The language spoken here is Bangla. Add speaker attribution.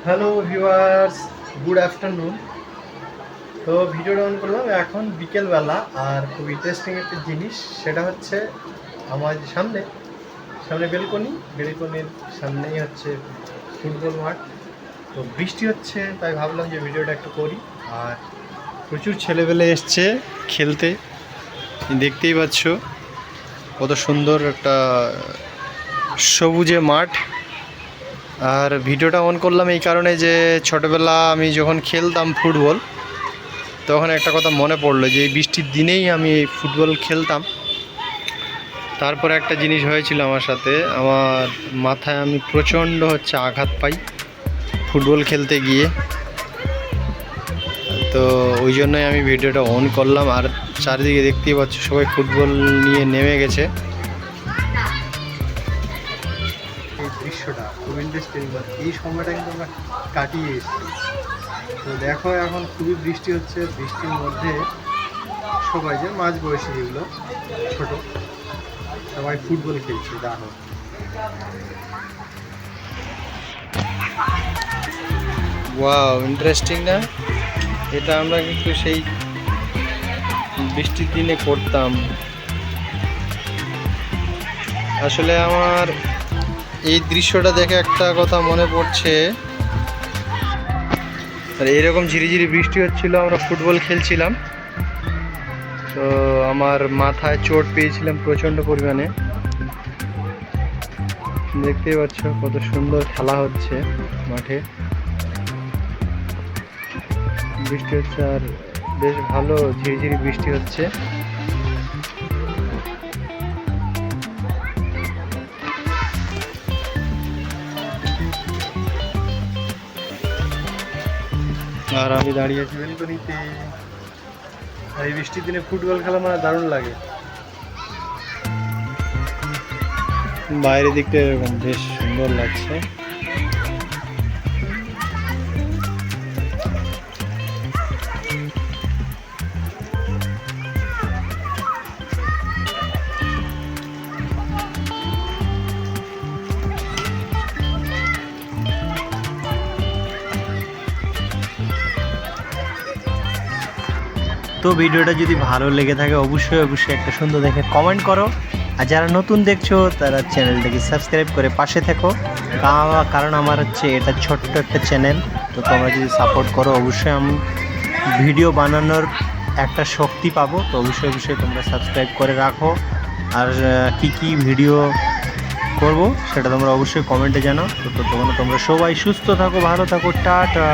Speaker 1: Hello viewers, good afternoon. তো ভিডিওটা অন করলাম এখন বিকেলবেলা, আর খুব ইন্টারেস্টিং একটা জিনিস, সেটা হচ্ছে আমার সামনে সামনে বেলকনির সামনেই হচ্ছে ফুটবল মাঠ। তো বৃষ্টি হচ্ছে, তাই ভাবলাম যে ভিডিওটা একটু করি। আর প্রচুর ছেলেবেলে এসছে খেলতে, দেখতেই পাচ্ছ কত সুন্দর একটা সবুজে মাঠ। আর ভিডিওটা অন করলাম এই কারণে যে ছোটোবেলা আমি যখন খেলতাম ফুটবল, তখন একটা কথা মনে পড়লো যে এই বৃষ্টির দিনেই আমি ফুটবল খেলতাম। তারপরে একটা জিনিস হয়েছিল আমার সাথে, আমার মাথায় আমি প্রচণ্ড আঘাত পাই ফুটবল খেলতে গিয়ে। তো ওই জন্যই আমি ভিডিওটা অন করলাম। আর চারিদিকে দেখতেই পাচ্ছ সবাই ফুটবল নিয়ে নেমে গেছে। এই দৃশ্যটা খুব ইন্টারেস্টিং, এই সময়টা কিন্তু আমরা কাটিয়ে এসেছি। তো দেখো এখন খুবই বৃষ্টি হচ্ছে, বৃষ্টির মধ্যে সবাই যে মাঝ বয়সী যেগুলো ছোট, সবাই ফুটবল খেলছে। দেখো ওয়াও, ইন্টারেস্টিং না? এটা আমরা কিন্তু সেই বৃষ্টির দিনে করতাম। আসলে আমার এই দৃশ্যটা দেখে একটা কথা মনে পড়ছে, আর এরকম ঝিরিঝিরি বৃষ্টি হচ্ছিল, আমরা ফুটবল খেলছিলাম। তো আমার মাথায় চোট পেয়েছিলাম প্রচণ্ড পরিমাণে। দেখতেই পাচ্ছ কত সুন্দর খেলা হচ্ছে মাঠে, বৃষ্টি হচ্ছে আর বেশ ভালো ঝিরিঝিরি বৃষ্টি হচ্ছে। আর আমি দাঁড়িয়ে আছি বেলকনিতে। এই বৃষ্টির দিনে ফুটবল খেলা মানে দারুণ লাগে। বাইরের দিকটা এরকম বেশ সুন্দর লাগছে। তো ভিডিওটা যদি ভালো লেগে থাকে অবশ্যই একটা সুন্দর দেখে কমেন্ট করো। আর যারা নতুন দেখছো তারা চ্যানেলটাকে সাবস্ক্রাইব করে পাশে থেকো, কারণ আমার এটা ছোট্ট একটা চ্যানেল। তো তোমরা যদি সাপোর্ট করো অবশ্যই আমি ভিডিও বানানোর একটা শক্তি পাবো। তো অবশ্যই তোমরা সাবস্ক্রাইব করে রাখো। আর কি ভিডিও করব সেটা তোমরা অবশ্যই কমেন্টে জানাও। তো তোমরা সবাই সুস্থ থাকো, ভালো থাকো, টাটা।